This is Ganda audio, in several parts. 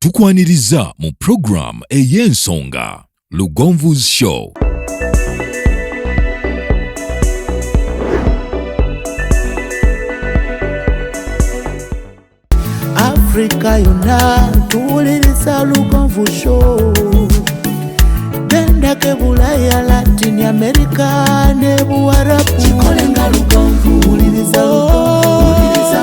Tukwaniriza mu program ey'ensonga Lugonvu's Show. Africa yonna tuwuliriza Lugonvu Show. Genda ke Bulaya, Latin America ne Buwarabu. Chikolenga Lugonvu, wuliriza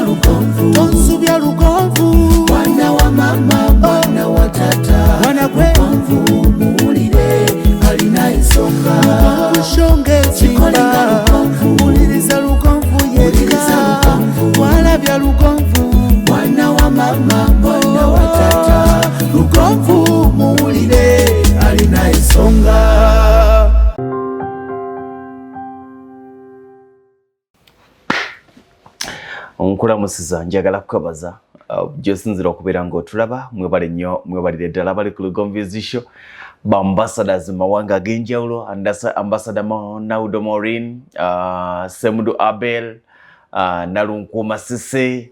Lugonvu. Tonsubya Lugonvu, mwana wa mama, mwana wa tata. Mwana kwe Lugonvu, muwulire alina ensonga. Lugonvu shonge chikolenga Lugonvu, wuliriza Lugonvu yekka. Walabya Lugonvu, mwana wa mama, mwana wa tata. Lugonvu muwulire alina ensonga. Onkulamusiza njagala kukabaza gyosinzira okubeera ng'otulaba. Mwebale nnyo, mwebalire ddala bali ku Lugonvu's Show. Ambassadors mawanga ag'enjawulo, Ambassador Naudo Maureen, Semudu Abel, Nalunkuuma Sise,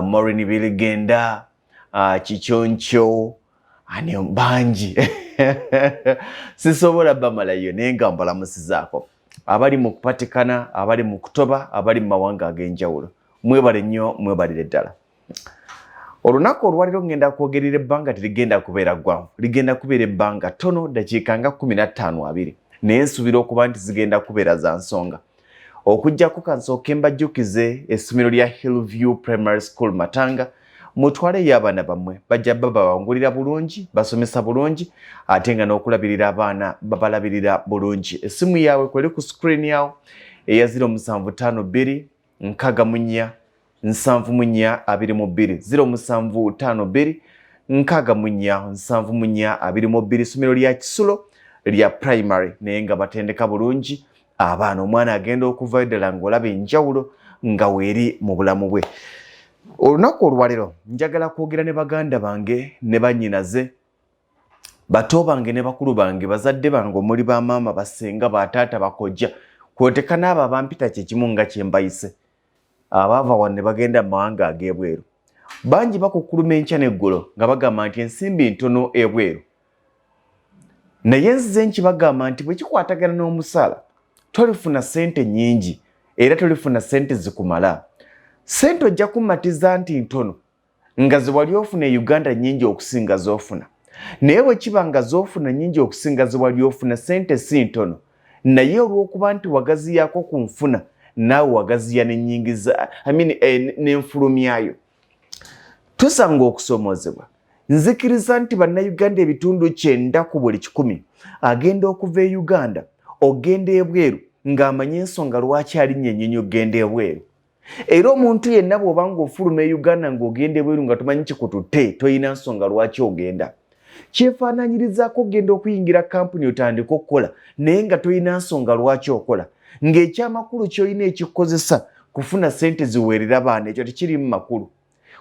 Maureen Biligenda, Kichoncho, ani bangi sisobola bamalayo naye nga mbalamusizaako abali mu kupatikana, abali mu kutoba, abali mu mawanga ag'enjawulo. Mwebale nnyo, mwebalire ddala. Olunaku olwaliro ngenda kwogerera ebbanga terigenda kubeera ggwanvu, ligenda kubeera ebbanga ttono, dakiika nga 15-20, naye nsuubira okuba nti zigenda kubeera za nsonga. Okujjako kansooke mbajjukize essomero lya Hillview Primary School Matanga. Mutwaleyo abaana bammwe bajja babawangulira bulungi, basomesa bulungi, ate nga n'okulabirira abaana babalabirira bulungi. Essimu yaabwe kweri ku screen yawo eya 0752 64 74 22 0752 64 74 22. Essomero lya Kisulo lya primary naye nga batendeka bulungi abaana. Omwana agenda okuvayo ddala ng'olaba enjawulo nga weeri mu bulamu bwe. Olunaku olwaliro njagala kwogera ne baganda bange ne bannyinaze, bato bange ne bakulu bange, bazadde bange omuli bamaama, basenga, bataata, bakojja, kwoteka n'abo abampita kyekimu nga kyembayise, abaava wano ne bagenda mu mawanga ag'ebweru. Bangi bakukuluma enkya n'eggulo nga bagamba nti ensimbi ntono ebweru, naye nzize nkibagamba nti bwe kikwatagana n'omusaala tolifuna ssente nnyingi era tolifuna ssente zikumala. Ssente ojja kummatiza nti ntono nga ze wali ofuna e Uganda nnyingi okusinga z'ofuna, naye bwe kiba nga z'ofuna nnyingi okusinga ze wali ofuna, ssente si ntono, naye olw'okuba nti wagaziyaako ku nfuna naawe wagaziya n'ennyingiza n'enfulumyayo. Tusanga okusomoozebwa. Nzikiriza nti bannayuganda ebitundu 9 ku buli 100 agenda okuva e Uganda ogenda ebweru ng'amanye ensonga lwaki alinnya ennyonyi ogenda ebweru. Era omuntu yenna bw'oba ng'ofuluma e Uganda ng'ogenda ebweru nga tomanyi kikututte, toyina nsonga lwaki ogenda. Kyefaananyirizaako ogenda okuyingira kampuni otandika okukola naye nga toyina nsonga lwaki okola, ng'ekyamakulu ky'olina ekikukozesa kufuna ssente ziweerera baana, ekyo tekirimu makulu.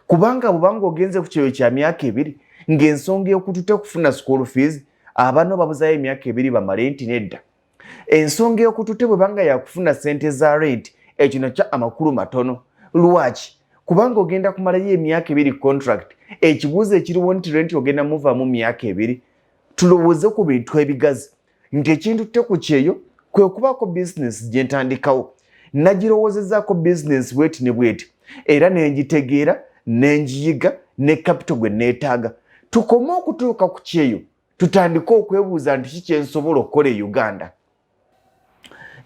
Kubanga bw'obanga ogenze ku kyeyo kya myaka 2 ng'ensonga ekututte kufuna school fees, abaana babuzayo emyaka 2 bamale nti nedda. Ensonga ekututte bw'ebanga yakufuna ssente za rent, ekyo nakyo amakulu matono. Lwaki? Kubanga ogenda kumalayo emyaka 2 contract, ekibuuzo ekiriwo nti rent ogenda muvaamu myaka 2. Tulowooze ku bintu ebigazi nti ekintu tte ku kyeyo kwe kubaako business gye ntandikawo. Nagirowoozezaako business bweti ne bweti, era n'engitegeera, n'engiyiga, ne capital gwe neetaaga. Tukome okutuuka ku kyeyo tutandike okwebuuza nti ki kye nsobola okukola e Uganda.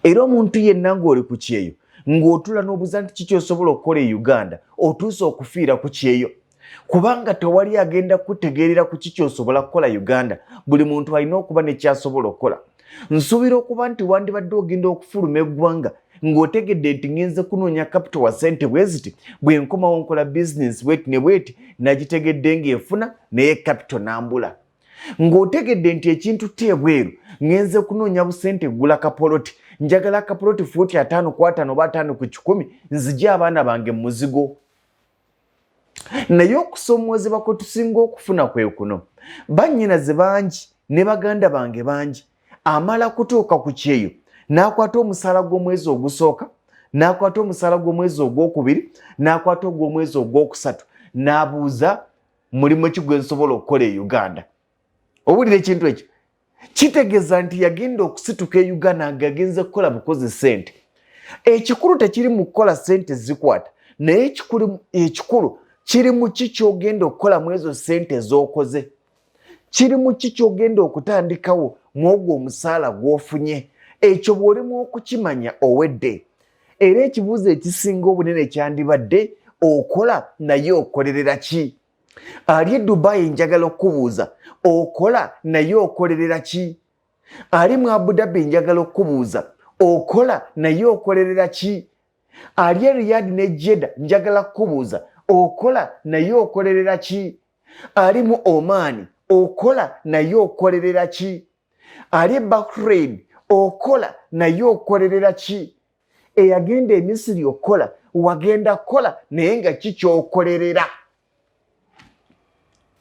Era omuntu yenna ng'oli ku kyeyo ng'otula n'obuuza nti ki ky'osobola okukola e Uganda, otuuse okufiira ku kyeyo. Kubanga tewali agenda kutegeerera ku ki ky'osobola kukola Uganda, buli muntu alina okuba ne ky'asobola okukola. Nsuubira okuba nti wandibadde ogenda okufuluma eggwanga ng'otegedde nti ngenze kunoonya capital wa ssente bwe ziti, bwe nkomawo nkola business bweti ne bweti, nagitegedde ng'efuna naye capital n'ambula. Ng'otegedde nti ekintu tebweru ngenze kunoonya busente gula kapoloti, njagala kapoloti fuuti 5 ku 5 oba 5 ku 10 nzije abaana bange muzigo. Naye okusoomoozebwa kwe tusinga okufuna kwe kuno. Bannyinaze bangi ne baganda bange bangi amala kutuuka ku kyeyo n'akwata omusaala gw'omwezi ogusooka, n'akwata omusaala gw'omwezi ogwokubiri, n'akwata ogw'omwezi ogwokusatu, n'abuuza mulimu ki gwe nsobola okukola e Uganda. Owulira ekintu ekyo kitegeeza nti yagenda okusituka e Uganda ng'agenze kukola bukozi ssente. Ekikulu tekiri mu kukola ssente zikwata, naye ekikulu kiri mu ki ky'ogenda okukola mu ezo ssente z'okoze. Kiri mu ki ky'ogenda okutandikawo mw'ogwo omusaala gw'ofunye. Ekyo bw'olimu okukimanya owedde. Era ekibuuzo ekisinga obunene kyandibadde okola naye okolerera ki? Ali e Dubai njagala okubuuza okola naye okolerera ki? Ali mu Abu Dhabi njagala okubuuza okola naye okolerera ki? Ali e Riyadh ne Jeddah njagala kubuuza okola naye okolerera ki? Ali mu Oman okola naye okolerera ki? Ali e Bahrain okola naye okolerera ki? Eyagenda e Misiri okola wagenda kola naye nga kikyokolerera.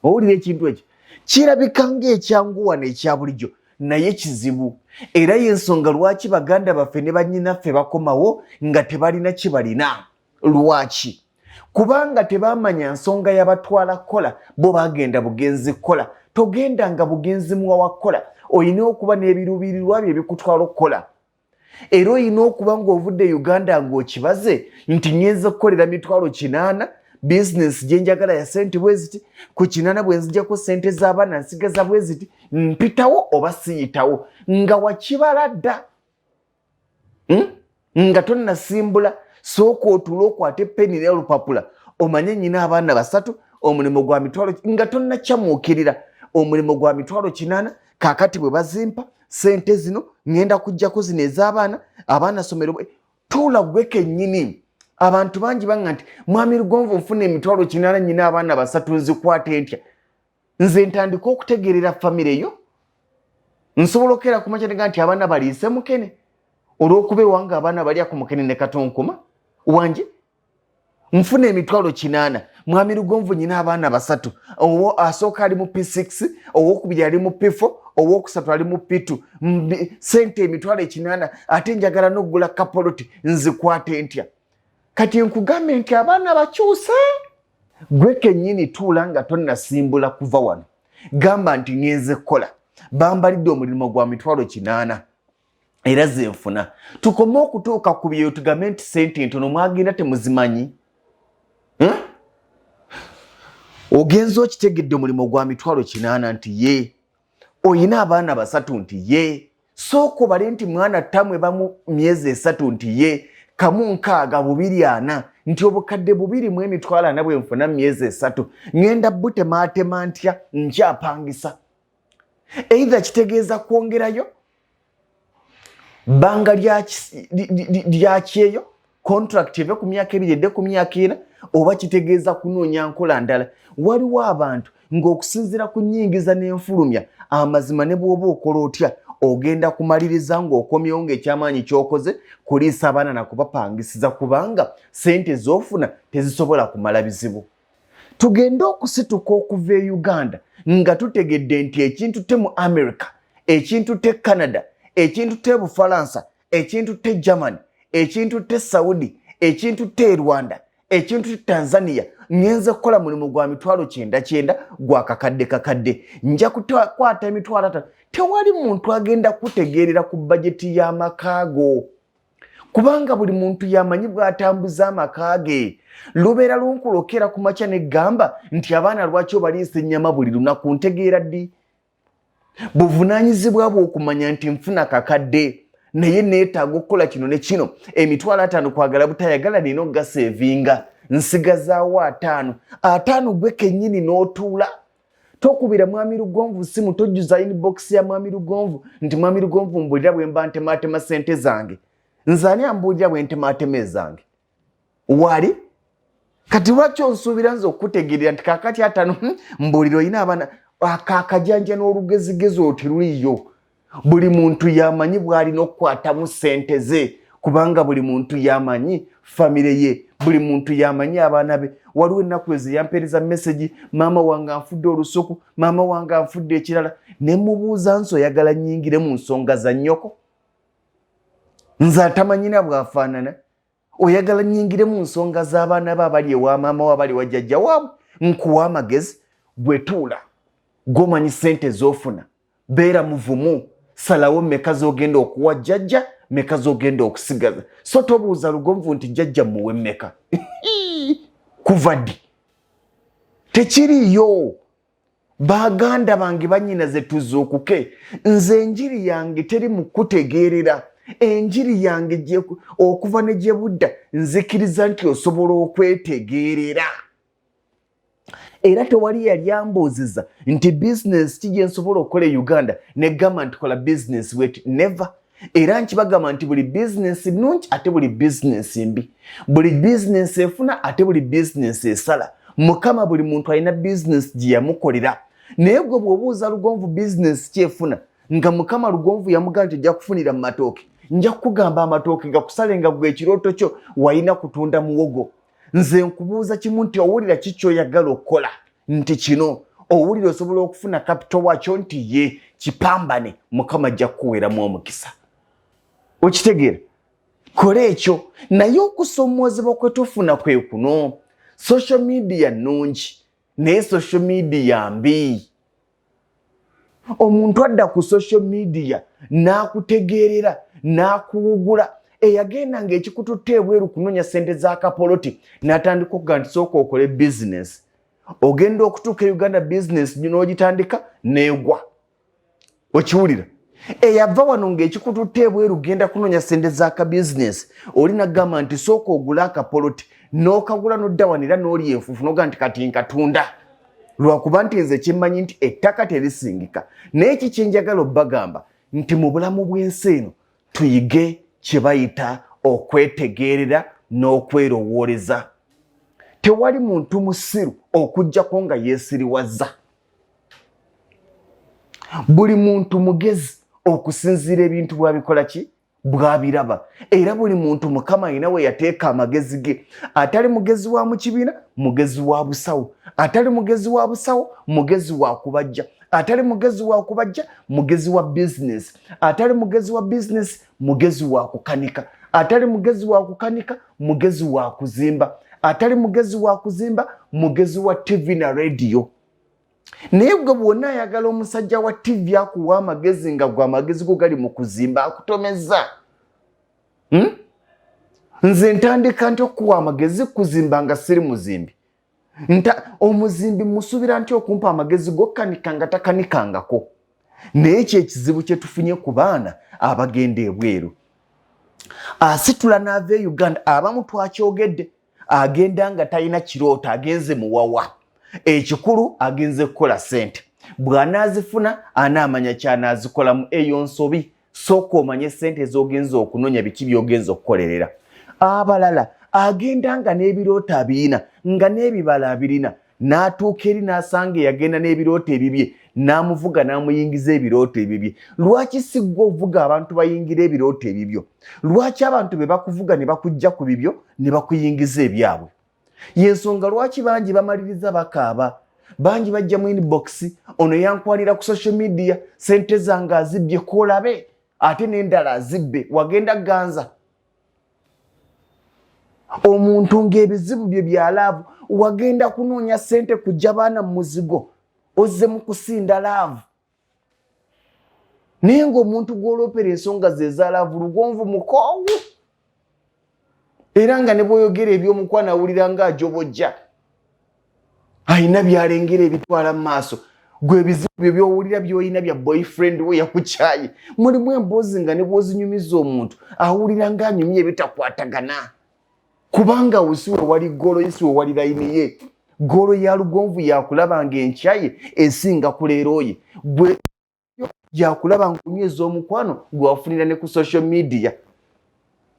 Owulira ekintu ekyo kirabika ng'ekyanguwa n'ekya bulijjo naye kizibu. Era y'ensonga lwaki baganda baffe ne bannyinaffe bakomawo nga tebalina kibalina. Lwaki? Kubanga tebaamanya nsonga y'abatwala kola, bo bagenda bugenzi kola. Togenda nga bugenzi muwa wa kola, oyina okuba n'ebiruubirirwa bye ebikutwala okukola. Era oyina okuba ng'ovudde Uganda ng'okibaze nti ngenze kukolera 800 business gye njagala ya ssente bwe ziti, ku 800 bwe nzijjako ssente z'abaana nsigaza bwe ziti, mpitawo oba siyitawo, nga wakibala dda. Nga tonnasimbula, sooka otuule okwate peni n'olupapula omanye nnyina abaana 3, omulimu gwa 1,000 nga tonnakyamuukirira omulimu gwa 800 kaakati bwe bazimpa ssente zino ngenda kujjako zino ez'abaana, abaana somero. Tuula gwe kennyini. Abantu bangi banga nti mwami Lugonvu nfuna 800 nnyina abaana 3 nzikwate ntya? Nze ntandika okutegerera famire yo. Nsobola okera ku makya nti abaana baliise mukene olw'okuba ewange abaana balya ku mukene ne katonkoma wanje. Nfuna 800 mwami Lugonvu nnyina abaana 3, owo asooka ali mu P6, owokubiri ali mu P4, owokusatu ali mu P2, ssente 800 ate njagala n'okugula kapoloti nzikwate ntya? Kati nkugambe nti abaana bakyuse. Gwe kennyini tuula nga tonnasimbula kuva wano. Gamba nti ngenze kukola. Bambalidde omulimu gwa 800 era ze nfuna. Tukome okutuuka ku byeyo tugambe nti ssente ntono mwagenda temuzimanyi. Ogenza okitegedde omulimu gwa 800 nti ye. Oyina abaana 3 nti ye. Sooka obale nti mwana tamwe bamu myezi 3 nti ye. Kamu 6 nti obukadde 2,040 bwe nfuna myezi 3 ngenda butemaatema ntya nkyapangisa. Eitha kitegeeza kwongerayo bbanga lya Kyeeyo contract eve ku myaka 2 edde ku myaka 4, oba kitegeeza kunoonya nkola ndala. Waliwo abantu ng'okusinziira ku nnyingiza n'enfulumya amazima ne bw'oba okola otya ogenda kumaliriza ng'okomyewo ng'ekyamaanyi ky'okoze kuliisa abaana na kubapangisiza, kubanga ssente z'ofuna tezisobola kumala bizibu. Tugenda okusituka okuva e Uganda nga tutegedde nti ekintu te mu America, ekintu te Canada, ekintu te Bufalansa, ekintu te Germany, ekintu te Saudi, ekintu te Rwanda, ekintu te Tanzania, ngenze kukola mulimu gwa 900 gwa kakadde. Nja kukwata 500. Tewali muntu agenda kutegeerera ku bajeti y'amaka go, kubanga buli muntu yamanyi bw'atambuza amaka ge. Lubeera lunkulokera ku makya ne gamba nti abaana lwaki obaliisa ennyama buli lunaku, ntegeera ddi? Buvunaanyizibwa bwo okumanya nti nfuna kakadde naye neetaaga okukola kino ne kino, 5,000 kwagala butayagala nina okugaseevinga, nsigazaawo 5 gwe kennyini n'otuula. Tokubira mwami Lugonvu simu, tojjuza inbox ya mwami Lugonvu nti mwami Lugonvu mbulira bwe mba ntemaatema ssente zange. Nze ani ambulira bwe ntemaatema ezange? Wali? Kati lwaki onsuubira nze okutegeerera nti kaakati 5 mbulira oyina abaana? Akakajanja n'olugezigezi oteruliyo. Buli muntu yamanyi bw'alina okukwatamu ssente ze, kubanga buli muntu yamanyi famire ye, buli muntu yamanyi abaana be. Waliwo ennaku ezo yampeereza message, maama wange anfudde olusuku, maama wange anfudde ekirala. Ne mubuuza nti oyagala nnyingire mu nsonga za nnyoko? Nze atamanyina bw'afaanana. Oyagala nnyingire mu nsonga z'abaana be abali ewa maama we abali wa jjajja waabwe? Nkuwa amagezi. bwetuula gomanyi sente zofuna beera muvumu salawo meka zogenda okuwa jjajja meka zogenda okusigaza so tobuuza lugonvu nti jjajja muwe meka kuva ddi tekiriyo baganda bange banyina ze tuzuukuke nze enjiri yange teri mu kutegeerera enjiri yange okuva ne gye budda nzikiriza nti osobola okwetegeerera era tewali yali ambuuziza nti bizinesi ki gye nsobola okukola e Uganda ne gamba nti kola bizinesi wet never era nkibagamba nti buli bizinesi nnungi ate buli bizinesi mbi buli bizinesi efuna ate buli bizinesi esala mukama buli muntu alina bizinesi gye yamukolera naye gwe bw'obuuza lugonvu bizinesi kyefuna nga mukama lugonvu yamugamba nti ojja kufunira mu matooke nja kukugamba amatooke gakusale nga gwe ekirooto kyo walina kutunda muwogo nze nkubuuza kimu nti owulira kikyoyagala okukola nti kino owulira osobola okufuna kapito wakyo nti ye kipambane mukama ajja kukuweeramu omukisa okitegeera kola ekyo naye okusomoozebwa kwe tufuna kwe kuno social media nnungi naye social media mbi omuntu adda ku social media n'akutegeerera n'akuwugula eyagenda ng'ekikututte ebweru kunoonya sente za kapoloti n'atandika okuga nti sooka okole bizinesi ogenda okutuuka Uganda bizinesi n'ogitandika n'egwa okiwulira eyava wano ng'ekikututte ebweru genda kunoonya sente za ka bizinesi oli nagamba nti sooka ogula akapoloti n'okagula n'odda wano era n'oli enfuufu n'oga nti kati nkatunda lwakuba nti nze kimmanyi nti ettaka terisingika naye kikyenjagala obbagamba nti mu bulamu bw'ensi eno tuyige kye bayita okwetegeerera n'okwerowooleza tewali muntu musiru okuggyako nga yeesiriwazza buli muntu mugezi okusinziira ebintu bwabikola ki bwabiraba era buli muntu mukama alina we yateeka amagezi ge atali mugezi wa mu kibiina mugezi wa busawo atali mugezi wa busawo mugezi wa kubajja atali mugezi wa kubajja mugezi wa bizinesi atali mugezi wa bizinesi mugezi wa kukanika atali mugezi wa kukanika mugezi wa kuzimba atali mugezi wa kuzimba mugezi wa TV na radio naye gwe bwonna ayagala omusajja wa TV akuwa amagezi nga gwe amagezi go gali mu kuzimba akutomeza nze ntandika nti okuwa amagezi kuzimba nga siri muzimbi omuzimbi musuubira nti okumpa amagezi go kanika nga takanikangako naye ekyo ekizibu kye tufunye ku baana abagenda ebweru asitula n'ava e Uganda abamu twakyogedde agenda nga talina kirooto agenze muwawa ekikulu agenze kukola sente bw'anaazifuna anaamanya kyanaazikolamu eyo nsobi sooka omanye sente z'ogenza okunoonya biki by'ogenza okukolerera abalala agenda nga n'ebirooto abirina nga n'ebibala abirina n'atuuka eri n'asanga eyagenda n'ebirooto ebibye n'amuvuga n'amuyingiza ebirooto ebibye lwaki sigwa ovuga abantu bayingira ebirooto ebibyo lwaki abantu be bakuvuga ne bakujja ku bibyo ne bakuyingiza ebyabwe yensonga lwaki bangi bamaliriza bakaaba bangi bajja mu inbox ono yankwalira ku social media sente zange azibbye kolabe ate n'endala azibbe wagenda ganza omuntu ng'ebizibu bye byalaavu wagenda kunoonya sente kujja baana mu muzigo ozze mu kusinda laavu naye ng'omuntu gw'oloopera ensonga ze ezaalaavu lugonvu mukoowu era nga ne bw'oyogera eby'omukwana awulira ng'ajobojja ayina by'alengera ebitwala mu maaso gwe ebizibu bye by'owulira by'olina bya boyfriend we yakukyaye mulimu emboozi nga ne bw'ozinyumiza omuntu awulira ng'anyumya ebitakwatagana kubanga wesiwe wali golo yesiwe wali layini ye golo ya lugonvu yakulaba ng'enkyaye esinga kuleero ye gwe yakulaba nkunyweza omukwano gwe wafunira ne ku social media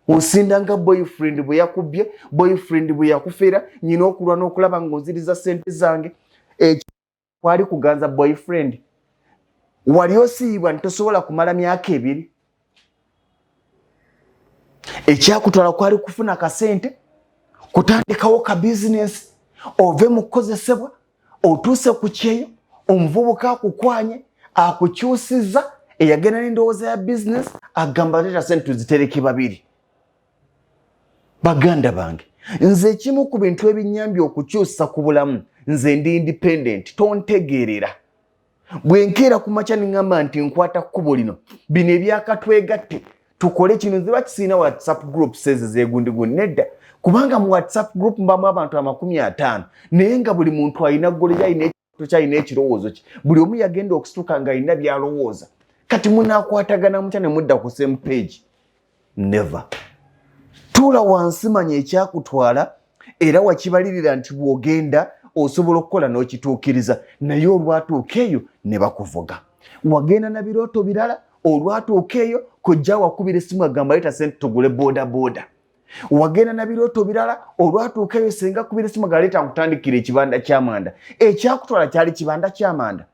osinda nga boyfriend bwe yakubye boyfriend bwe yakufeera nyina okulwa n'okulaba ng'onziriza sente zange kwali kuganza boyfriend wali osiibwa ntosobola kumala myaka 2 ekyakutwala kwali kufuna kasente kutandikawo ka bizinesi ove mu kukozesebwa otuuse ku Kyeeyo omuvubuka akukwanye akukyusiza eyagenda n'endowooza ya bizinesi agamba leeta sente tuzitereke babiri baganda bange nze ekimu ku bintu ebinyambye okukyusa ku bulamu nze ndi independent tontegeerera bwe nkeera ku makya ningamba nti nkwata kkubo lino bino ebyakatwegatte tukole kino nze bakisiina WhatsApp group seze zeegundi nedda kubanga mu WhatsApp group mbamu abantu 50 naye nga buli muntu alina ggole alina ekintu kyalina ekirowoozo kye buli omu yagenda okusituka nga alina byalowooza kati munaakwatagana mutya ne mudda ku same page never tuula wansi manya ekyakutwala era wakibalirira nti bw'ogenda osobola okukola n'okituukiriza naye olwatuuka eyo ne bakuvuga wagenda na birooto birala olwatuuka eyo kojja wakubira essimu agamba leeta sente tugule boda wagenda na birooto birala olwatuuka eyo senga kubira essimu agamba leeta nkutandikira ekibanda ky'amanda ekyakutwala kyali kibanda ky'amanda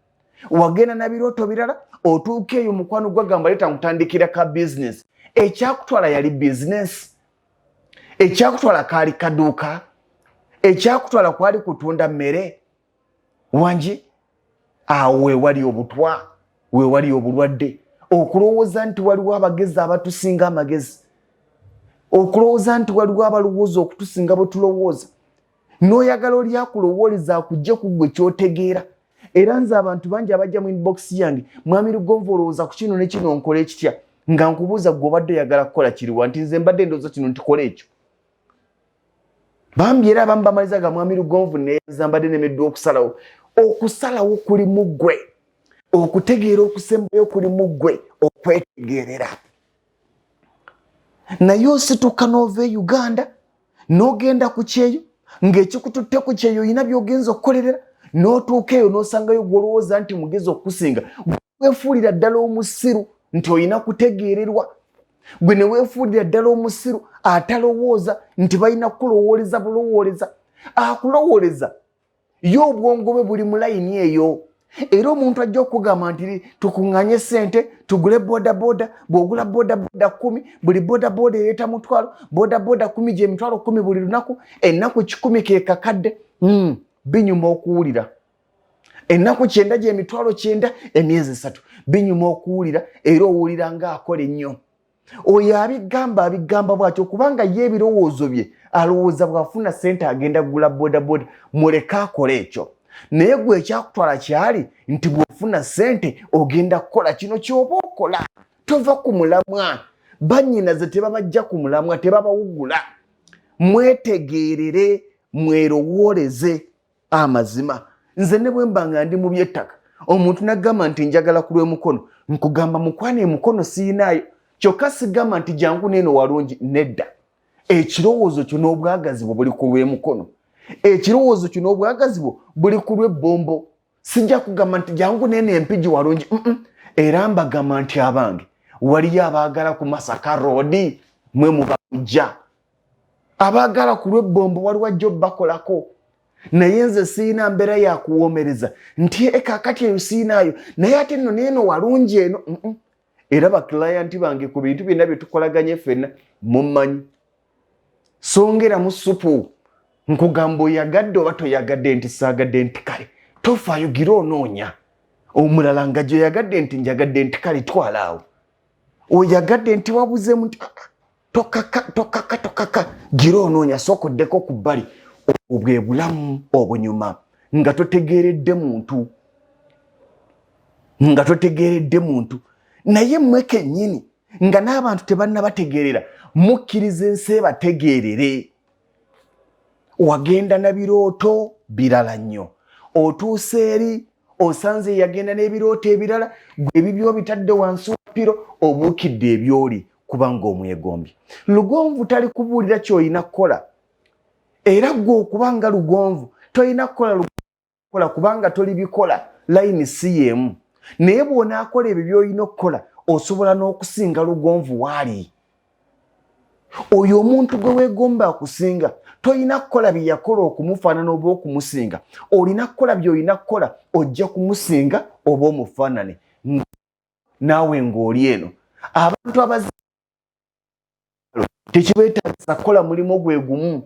wagenda na birooto birala otuuka eyo mukwano gwagamba leeta nkutandikira ka bizinesi ekyakutwala yali bizinesi ekyakutwala kaali kaduuka ekyakutwala kwali kutunda mmere wangi awo wewali obutwa wewali obulwadde okulowooza nti waliwo abagezi abatusinga amagezi okulowooza nti waliwo abalowooza okutusinga bwe tulowooza n'oyagala oli akulowooleza akujje ku ggwe kyotegeera era nze abantu bangi abajja mu inbox yange mwami Lugonvu olowooza ku kino ne kino nkola ekitya nga nkubuuza ggwe obadde oyagala kukola kiriwa nti nze mbadde ndowooza kino ntikole ekyo bambi era abamu bamaliza ga mwami Lugonvu neyaza mbadde nemeddwa okusalawo kuli mu ggwe okutegeera okusembayo kuli mu ggwe okwetegeerera naye osituka n'ova e Uganda n'ogenda ku Kyeeyo ng'ekikututte ku Kyeeyo olina by'ogenza okukolerera n'otuuka eyo n'osangayo gw'olowooza nti mugezi okusinga weefuulira ddala omusiru nti olina kutegeererwa gwe ne weefuulira ddala omusiru atalowooza nti balina kukulowooleza bulowooleza akulowooleza ye obwongo bwe buli mu layini eyo era omuntu ajja okugamba nti tukuŋŋanye ssente tugule bodaboda bw'ogula bodaboda 10 buli bodaboda ereeta mutwalo bodaboda 10 gye mitwalo 10 buli lunaku ennaku 10 ke kakadde binyuma okuwulira ennaku 9 gye mitwalo 9 emyezi 3 binyuma okuwulira era owulira ng'akola ennyo oyo abigamba bw'atyo kubanga ye ebirowoozo bye alowooza bw'afuna ssente agenda kugula bodaboda muleke akole ekyo naye gwe ekyakutwala kyali nti bw'ofuna ssente ogenda kukola kino ky'oba okola tova ku mulamwa bannyinaze tebabajja ku mulamwa tebabawugula mwetegeerere mwerowooleze amazima nze ne bwe mba nga ndi mu by'ettaka omuntu nagamba nti njagala ku lw'emukono nkugamba mukwana emukono siyinaayo kyokka sigamba nti jangu neeno walungi nedda ekirowoozo kyo n'obwagazi bwo buli ku lw'emukono ekirowoozo kyo n'obwagazi bwo buli ku lw'ebbombo sijja kugamba nti jangu neeno empigi walungi era mbagamba nti abange waliyo abaagala ku Masaka Road mwe mubajja abaagala ku lw'ebbombo waliwo ajja obbakolako naye nze siina mbeera yakuwoomereza nti kakati eyo siinaayo naye ate nno neeno walungi eno era bakilayanti bange ku bintu byonna bye tukolaganye ffenna mummanyi songeramu supu nkugamba oyagadde oba toyagadde nti saagadde nti kale tofaayo gira onoonya omulala nga gyoyagadde nti njagadde nti kale twalaawo oyagadde nti wabuzeemu nti tokaka gira onoonya sookoddeko ku bbali obwe bulamu obunyuma nga totegeeredde muntu naye mmwe kennyini nga n'abantu tebannabategeerera mukkiriza ensi ebategeerere wagenda na birooto birala nnyo otuuse eri osanze yagenda n'ebirooto ebirala gwe ebibyo bitadde wansi wa piro obuukidde ebyoli kubanga omwegombye Lugonvu tali kubuulira ky'olina kukola era gwe okubanga Lugonvu tolina kukola kubanga toli bikola layini si yeemu naye bw'onaakola ebyo by'olina okukola osobola n'okusinga Lugonvu waali oyo omuntu gwe weegomba akusinga tolina kukola bye yakola okumufaanana oba okumusinga olina kukola by'olina kukola ojja kumusinga oba omufaanane naawe ng'oli eno abantu tekibeetaagisa kukola mulimu gwe gumu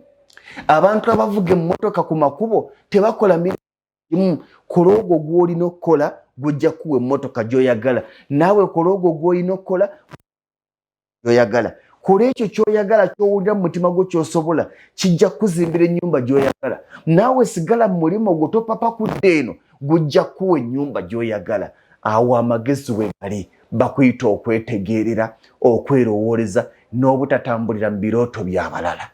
abantu abavuga emmotoka ku makubo tebakola mirimu kola ogwo gw'olina okukola gujja kuwa emmotoka gy'oyagala naawe kola ogwo gw'olina okukola gy'oyagala kola ekyo ky'oyagala ky'owulira mu mutima gwo ky'osobola kijja kuzimbira ennyumba gy'oyagala. Naawe sigala mu mulimo gwo topapa kudde eno gujja kuwa ennyumba gy'oyagala. Awo amagezi we gali bakuyita okwetegeerera, okwerowooleza n'obutatambulira mu birooto by'abalala.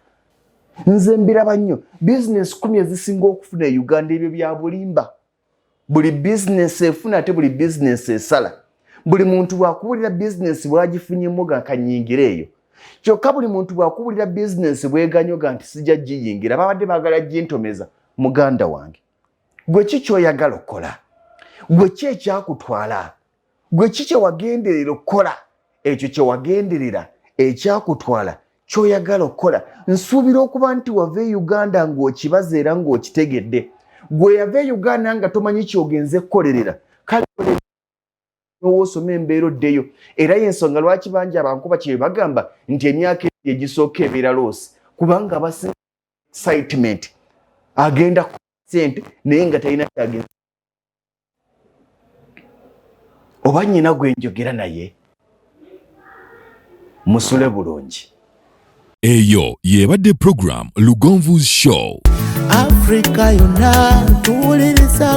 Nze mbiraba nnyo bizinesi 10 ezisinga okufuna e Uganda ebyo bya bulimba. Buli bizinesi efuna ate buli bizinesi esala. Buli muntu bw'akubulira bizinesi bw'agifunyemu gakanyingira eyo. Kyokka buli muntu bw'akubulira bizinesi bweganyoga nti sijja giyingira babadde baagala gintomeza. Muganda wange, gwe ki ky'oyagala okukola? Gwe ki ekyakutwala? Gwe ki kye wagenderera okukola? Ekyo kye wagenderera ekyakutwala ky'oyagala okukola. Nsuubira okuba nti wava e Uganda ng'okibaza era ng'okitegedde. Gwe yava e Uganda nga tomanyi ky'ogenze kukolerera. Kale n'owoosoma embeera oddeyo. Era y'ensonga lwaki bangi Abankuba Kyeeyo bagamba nti emyaka egisooka ebeera loosi. Kubanga abasinga excitement agenda ku ssente naye nga talina ky'agenza. Oba nnyina gwe njogera naye musule bulungi. Eyo yebadde program Lugonvu's Show. Africa yonna tuwuliriza